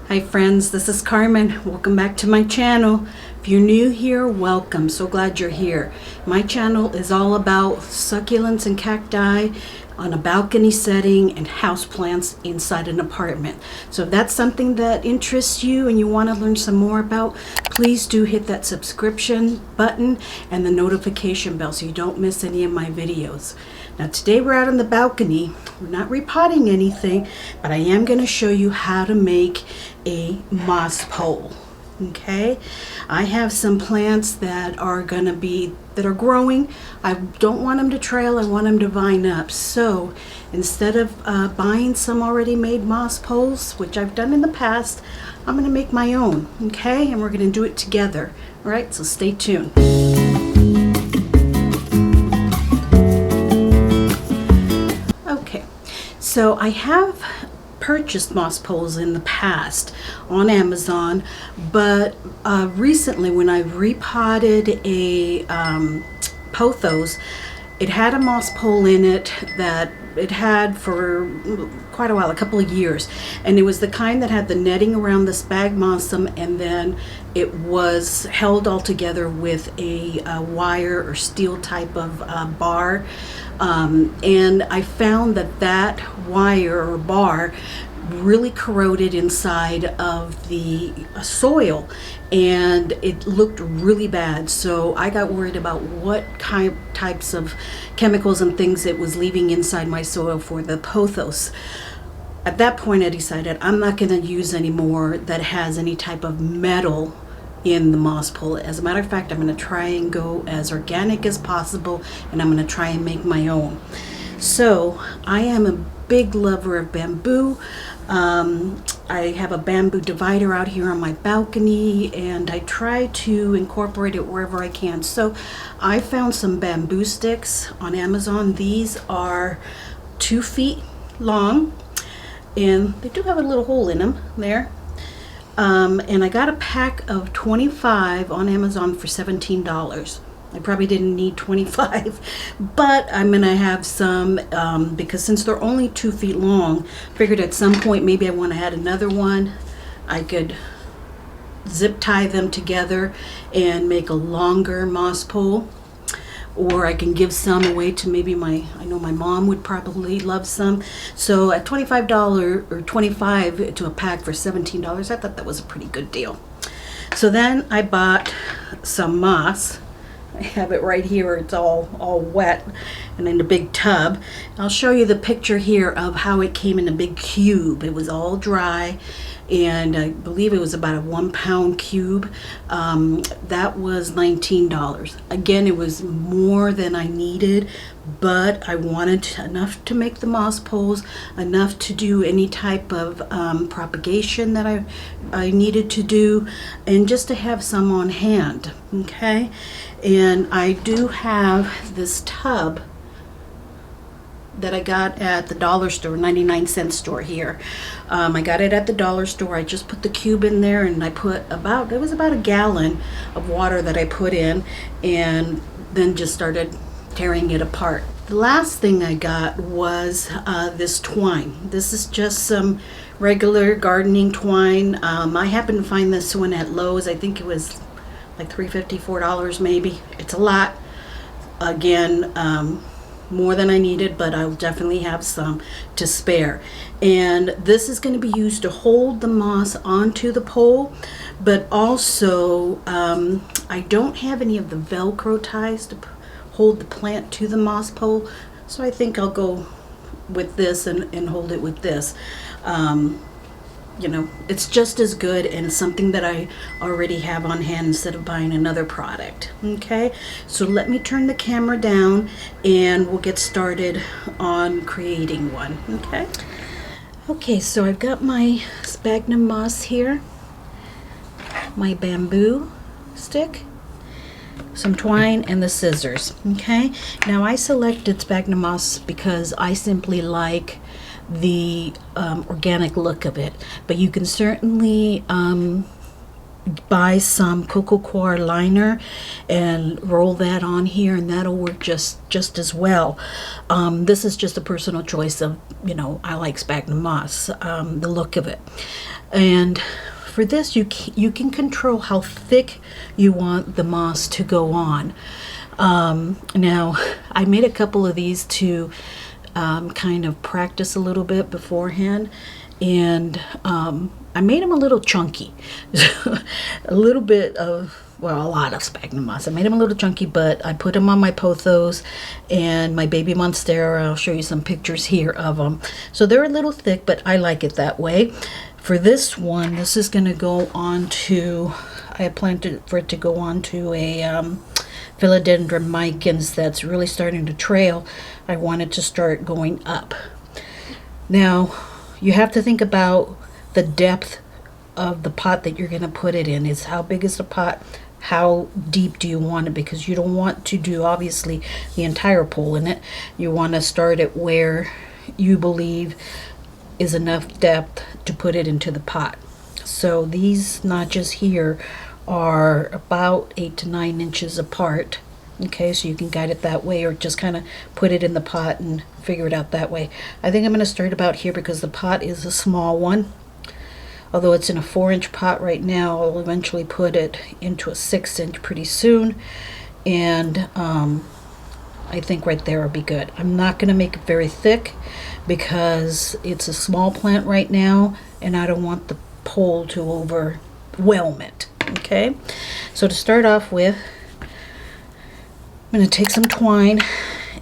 Hi friends, this is Carmen. Welcome back to my channel. If you're new here, welcome. So glad you're here. My channel is all about succulents and cacti on a balcony setting and houseplants inside an apartment. So if that's something that interests you and you want to learn some more about, please do hit that subscription button and the notification bell so you don't miss any of my videos. Now today we're out on the balcony. We're not repotting anything, but I am going to show you how to make a moss pole. Okay, I have some plants that are growing. I don't want them to trail, I want them to vine up. So instead of buying some already made moss poles, which I've done in the past, I'm going to make my own. Okay, and we're going to do it together. All right, so stay tuned. Okay, so I have purchased moss poles in the past on Amazon, but recently when I repotted a Pothos, it had a moss pole in it that it had for quite a while, a couple of years, and it was the kind that had the netting around the sphagnum, and then it was held all together with a wire or steel type of bar. And I found that wire or bar really corroded inside of the soil and it looked really bad. So I got worried about what types of chemicals and things it was leaving inside my soil for the Pothos. At that point I decided I'm not going to use any more that has any type of metal in the moss pole. As a matter of fact, I'm going to try and go as organic as possible, and I'm going to try and make my own. So I am a big lover of bamboo. I have a bamboo divider out here on my balcony, and I try to incorporate it wherever I can. So I found some bamboo sticks on Amazon. These are 2 feet long, and they do have a little hole in them there. And I got a pack of 25 on Amazon for $17. I probably didn't need 25, but I'm gonna have some because since they're only 2 feet long, figured at some point maybe I want to add another one. I could zip tie them together and make a longer moss pole, or I can give some away to maybe I know my mom would probably love some. So at $25 or 25 to a pack for $17, I thought that was a pretty good deal. So then I bought some moss. I have it right here. It's all wet and in a big tub. I'll show you the picture here of how it came in a big cube. It was all dry, and I believe it was about a 1 pound cube. That was $19. Again, it was more than I needed, but I wanted enough to make the moss poles, enough to do any type of propagation that I needed to do, and just to have some on hand. Okay, and I do have this tub that I got at the dollar store, 99-cent store here. I got it at the dollar store. I just put the cube in there, and I put it was about a gallon of water that I put in, and then just started tearing it apart. The last thing I got was this twine. This is just some regular gardening twine. I happened to find this one at Lowe's. I think it was like $3.50, $4 maybe. It's a lot. Again, more than I needed, but I'll definitely have some to spare. And this is going to be used to hold the moss onto the pole, but also I don't have any of the Velcro ties to hold the plant to the moss pole, so I think I'll go with this and hold it with this. You know, it's just as good, and something that I already have on hand instead of buying another product. Okay, so let me turn the camera down and we'll get started on creating one. Okay, so I've got my sphagnum moss here, my bamboo stick, some twine, and the scissors. Okay, now I selected sphagnum moss because I simply like the organic look of it, but you can certainly buy some coco coir liner and roll that on here, and that'll work just as well. This is just a personal choice of, you know, I like sphagnum moss, the look of it. And for this, you can control how thick you want the moss to go on. Now, I made a couple of these to kind of practice a little bit beforehand, and I made them a little chunky. A little bit of, well, a lot of sphagnum moss. I made them a little chunky, but I put them on my Pothos and my baby Monstera. I'll show you some pictures here of them. So they're a little thick, but I like it that way. For this one, this is going to go on to, I planned for it to go on to a Philodendron Micans that's really starting to trail. I wanted to start going up. Now, you have to think about the depth of the pot that you're going to put it in. Is how big is the pot? How deep do you want it? Because you don't want to do, obviously, the entire pole in it. You want to start it where you believe is enough depth to put it into the pot. So these notches here are about 8 to 9 inches apart. Okay, so you can guide it that way, or just kind of put it in the pot and figure it out that way. I think I'm going to start about here because the pot is a small one. Although it's in a 4-inch pot right now, I'll eventually put it into a 6-inch pretty soon. And I think right there will be good. I'm not going to make it very thick because it's a small plant right now, and I don't want the pole to overwhelm it. Okay, so to start off with, I'm going to take some twine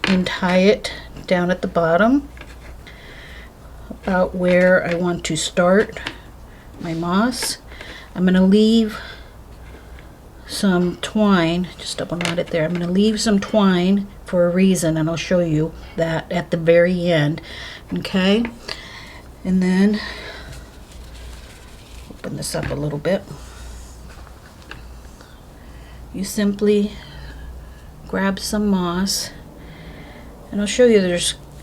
and tie it down at the bottom about where I want to start my moss. I'm going to leave some twine, just double knot it there. I'm going to leave some twine for a reason, and I'll show you that at the very end. Okay, and then open this up a little bit. You simply grab some moss, and I'll show you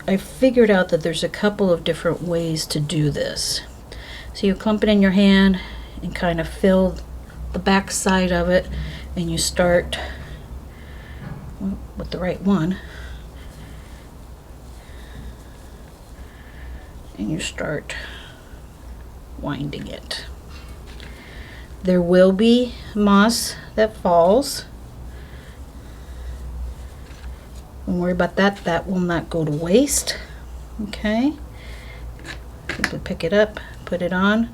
I figured out that there's a couple of different ways to do this. So you clump it in your hand and kind of fill the back side of it, and you start with the right one, and you start winding it. There will be moss that falls. Don't worry about that. That will not go to waste. Okay. Simply pick it up, put it on,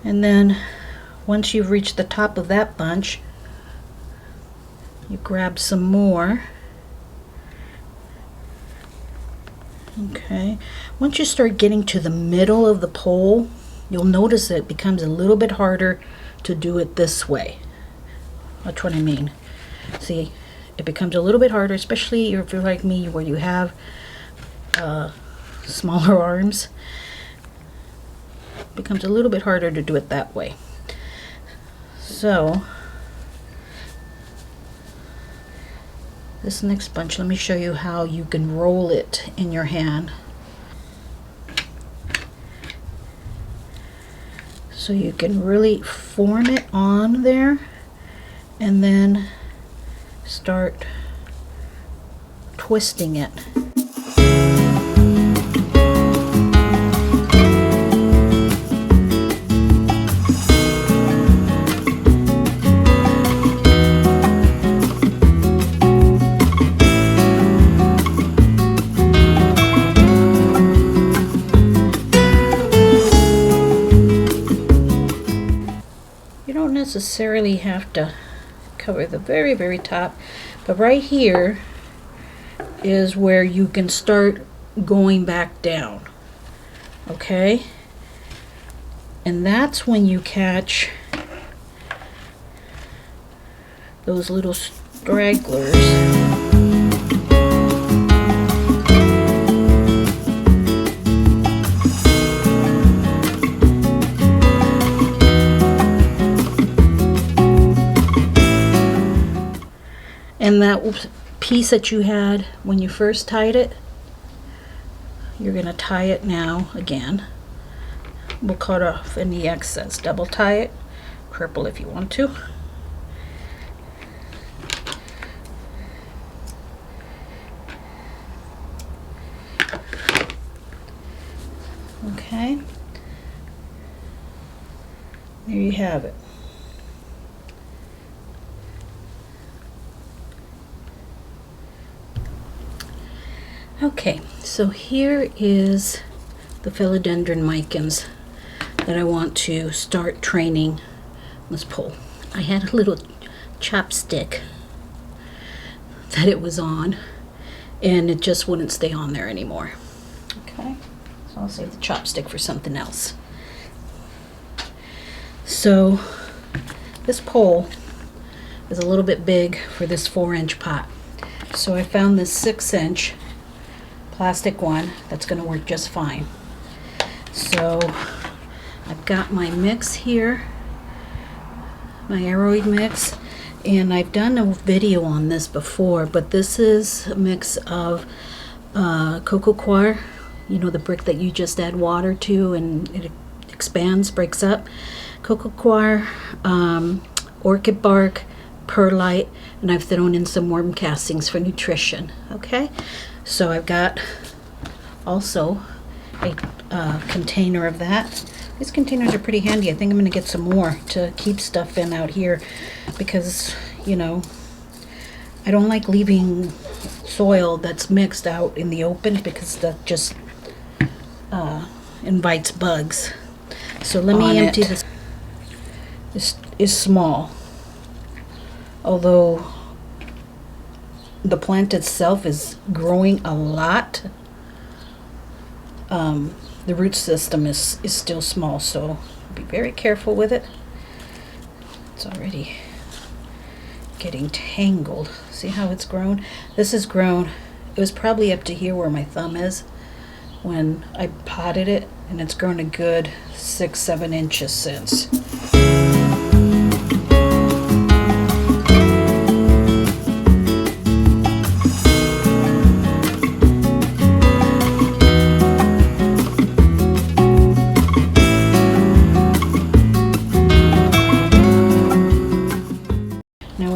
and then once you've reached the top of that bunch, you grab some more. Okay. Once you start getting to the middle of the pole, you'll notice that it becomes a little bit harder to do it this way. That's what I mean. See, it becomes a little bit harder, especially if you're like me where you have smaller arms. It becomes a little bit harder to do it that way. So this next bunch, let me show you how you can roll it in your hand. So you can really form it on there and then start twisting it. You don't necessarily have to cover the very, very top, but right here is where you can start going back down. Okay, and that's when you catch those little stragglers. And that piece that you had when you first tied it, you're going to tie it now again. we'll cut off any excess. Double tie it, purple if you want to. Okay, there you have it. Okay, so here is the Philodendron Micans that I want to start training this pole. I had a little chopstick that it was on, and it just wouldn't stay on there anymore. Okay, so I'll save the chopstick for something else. So this pole is a little bit big for this 4-inch pot. So I found this 6-inch plastic one that's going to work just fine. So I've got my mix here, my aeroid mix, and I've done a video on this before, but this is a mix of coco coir, you know, the brick that you just add water to and it expands, breaks up, coco coir, orchid bark, perlite, and I've thrown in some worm castings for nutrition. Okay, so I've got also a container of that. These containers are pretty handy. I think I'm going to get some more to keep stuff in out here because, you know, I don't like leaving soil that's mixed out in the open because that just invites bugs. So let me empty this. This is small, although the plant itself is growing a lot. The root system is still small, so be very careful with it. It's already getting tangled. See how it's grown? This has grown. It was probably up to here where my thumb is when I potted it, and it's grown a good 6-7 inches since.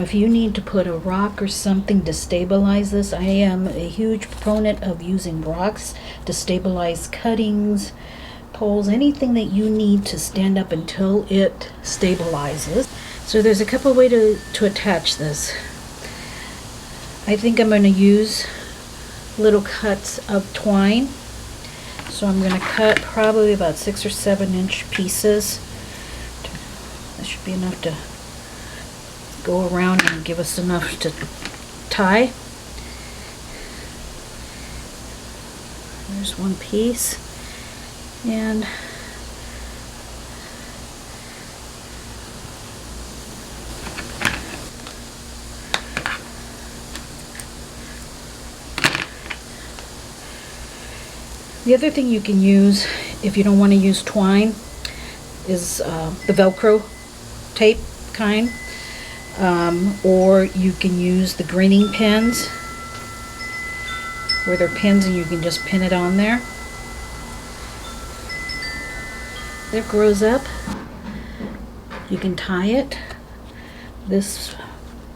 If you need to put a rock or something to stabilize this, I am a huge proponent of using rocks to stabilize cuttings, poles, anything that you need to stand up until it stabilizes. So there's a couple ways to attach this. I think I'm going to use little cuts of twine. So I'm going to cut probably about 6 or 7 inch pieces. That should be enough to go around and give us enough to tie. There's one piece, and the other thing you can use if you don't want to use twine is the Velcro tape kind. Or you can use the greening pins where they're pins and you can just pin it on there. It grows up. You can tie it. This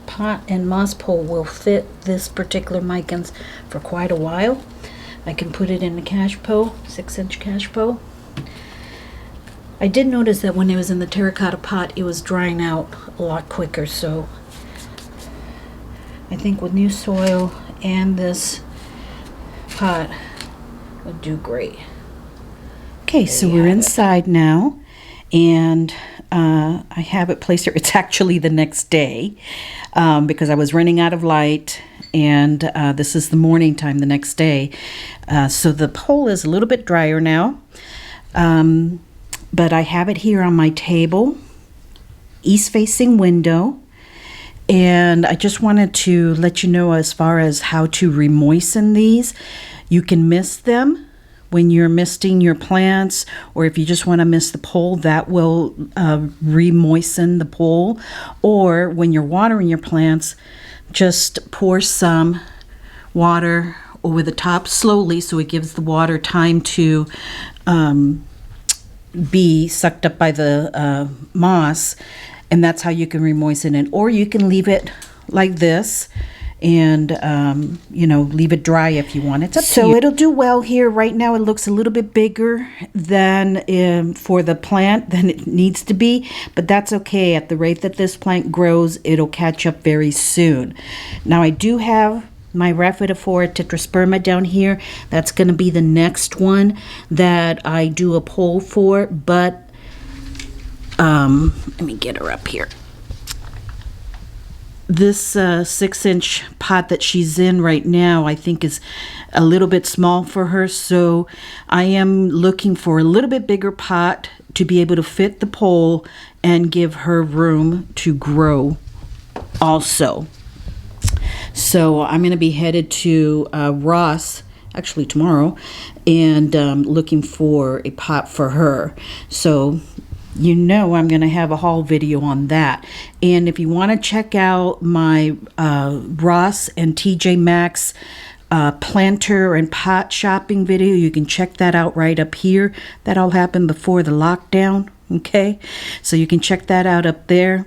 pot and moss pole will fit this particular micans for quite a while. I can put it in a cash pole, 6-inch cash pole. I did notice that when it was in the terracotta pot, it was drying out a lot quicker, so I think with new soil and this pot would do great. Okay, so we're inside now, and I have it placed here. It's actually the next day because I was running out of light, and this is the morning time the next day. So the pole is a little bit drier now. But I have it here on my table, east-facing window, and I just wanted to let you know as far as how to remoisten these. You can mist them when you're misting your plants, or if you just want to mist the pole, that will remoisten the pole. Or when you're watering your plants, just pour some water over the top slowly so it gives the water time to be sucked up by the moss, and that's how you can remoisten it. Or you can leave it like this and you know, leave it dry if you want. It's up to you. So it'll do well here. Right now it looks a little bit bigger than for the plant than it needs to be, but that's okay. At the rate that this plant grows, it'll catch up very soon. Now I do have my Rhaphidophora tetrasperma down here. That's going to be the next one that I do a poll for, but let me get her up here. This 6-inch pot that she's in right now, I think is a little bit small for her, so I am looking for a little bit bigger pot to be able to fit the pole and give her room to grow also. So I'm going to be headed to Ross, actually tomorrow, and looking for a pot for her. So you know I'm going to have a haul video on that. And if you want to check out my Ross and TJ Maxx planter and pot shopping video, you can check that out right up here. That all happened before the lockdown, okay? So you can check that out up there.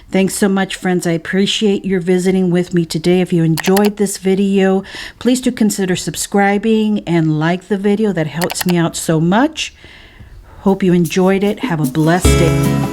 Thanks so much, friends. I appreciate your visiting with me today. If you enjoyed this video, please do consider subscribing and like the video. That helps me out so much. Hope you enjoyed it. Have a blessed day.